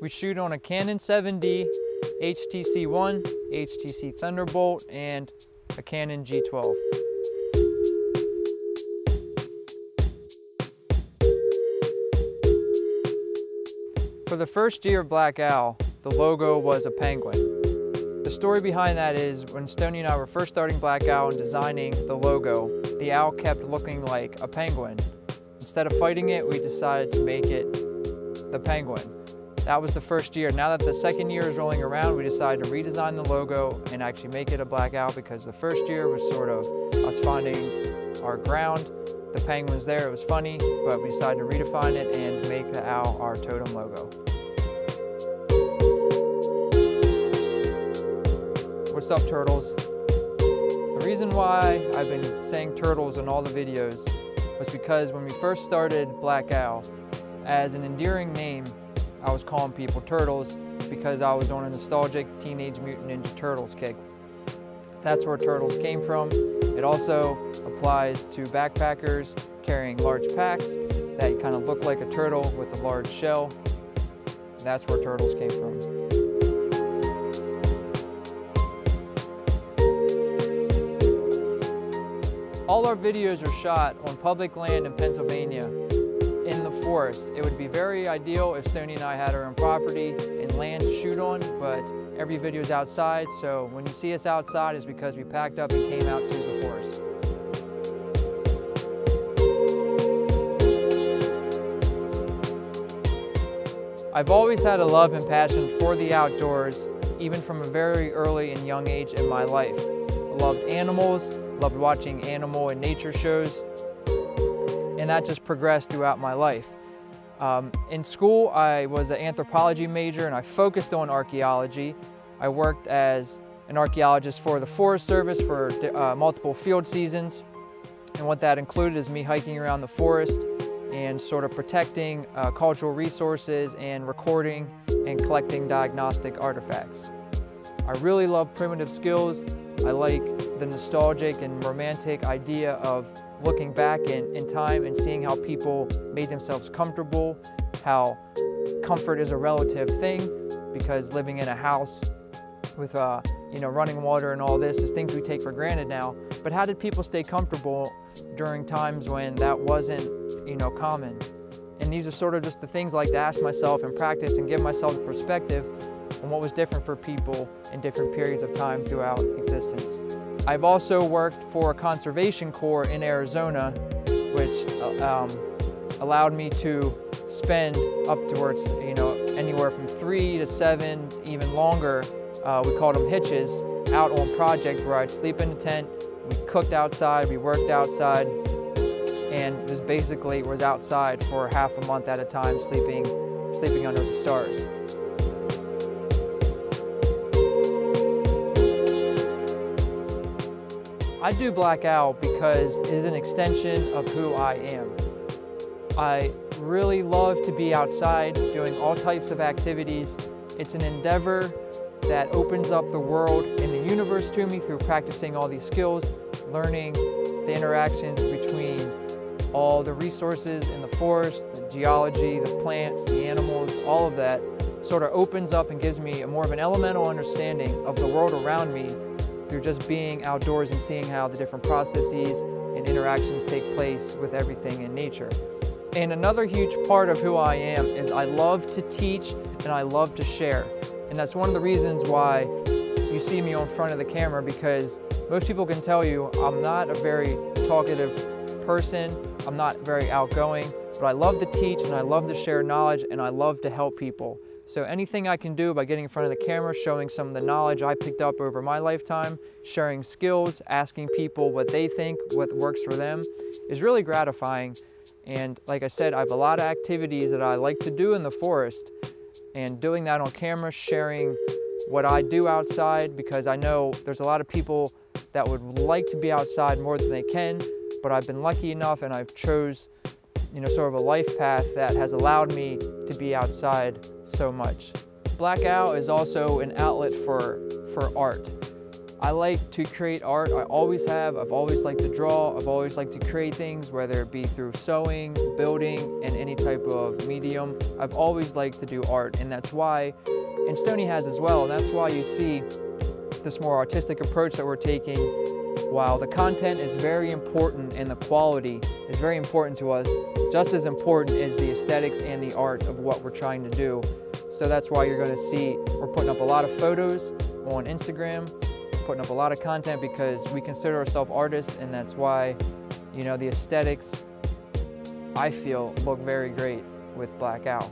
We shoot on a Canon 7D, HTC-1, HTC Thunderbolt, and a Canon G12. For the first year of Black Owl, the logo was a penguin. The story behind that is when Stoney and I were first starting Black Owl and designing the logo, the owl kept looking like a penguin. Instead of fighting it, we decided to make it the penguin. That was the first year. Now that the second year is rolling around, we decided to redesign the logo and actually make it a Black Owl, because the first year was sort of us finding our ground. The penguin's there, it was funny, but we decided to redefine it and make the owl our totem logo. What's up, turtles? The reason why I've been saying turtles in all the videos was because when we first started Black Owl, as an endearing name, I was calling people turtles because I was on a nostalgic Teenage Mutant Ninja Turtles kick. That's where turtles came from. It also applies to backpackers carrying large packs that kind of look like a turtle with a large shell. That's where turtles came from. All our videos are shot on public land in Pennsylvania in the forest. It would be very ideal if Stoney and I had our own property and land to shoot on, but every video is outside, so when you see us outside it's because we packed up and came out to the forest. I've always had a love and passion for the outdoors, even from a very early and young age in my life. I loved animals, loved watching animal and nature shows, and that just progressed throughout my life. In school, I was an anthropology major and I focused on archaeology. I worked as an archaeologist for the Forest Service for multiple field seasons, and what that included is me hiking around the forest and sort of protecting cultural resources and recording and collecting diagnostic artifacts. I really love primitive skills. I like the nostalgic and romantic idea of looking back in time and seeing how people made themselves comfortable, how comfort is a relative thing, because living in a house with running water and all this is things we take for granted now. But how did people stay comfortable during times when that wasn't common? And these are sort of just the things I like to ask myself and practice and give myself a perspective on what was different for people in different periods of time throughout existence. I've also worked for a conservation corps in Arizona, which allowed me to spend upwards, anywhere from 3 to 7, even longer, we called them hitches, out on projects where I'd sleep in a tent, we cooked outside, we worked outside, and just basically was outside for half a month at a time, sleeping under the stars. I do Black Owl because it is an extension of who I am. I really love to be outside doing all types of activities. It's an endeavor that opens up the world and the universe to me through practicing all these skills, learning the interactions between all the resources in the forest, the geology, the plants, the animals, all of that sort of opens up and gives me more of an elemental understanding of the world around me through just being outdoors and seeing how the different processes and interactions take place with everything in nature. And another huge part of who I am is I love to teach and I love to share. And that's one of the reasons why you see me on front of the camera, because most people can tell you I'm not a very talkative person, I'm not very outgoing, but I love to teach and I love to share knowledge and I love to help people. So anything I can do by getting in front of the camera, showing some of the knowledge I picked up over my lifetime, sharing skills, asking people what they think, what works for them, is really gratifying. And like I said, I have a lot of activities that I like to do in the forest, and doing that on camera, sharing what I do outside, because I know there's a lot of people that would like to be outside more than they can, but I've been lucky enough and I've chose sort of a life path that has allowed me to be outside so much. Black Owl is also an outlet for art. I like to create art. I always have. I've always liked to draw. I've always liked to create things, whether it be through sewing, building, and any type of medium. I've always liked to do art, and that's why, and Stoney has as well, and that's why you see this more artistic approach that we're taking. While the content is very important and the quality is very important to us, just as important is the aesthetics and the art of what we're trying to do. So that's why you're going to see we're putting up a lot of photos on Instagram, putting up a lot of content, because we consider ourselves artists, and that's why, you know, the aesthetics, I feel, look very great with Black Owl.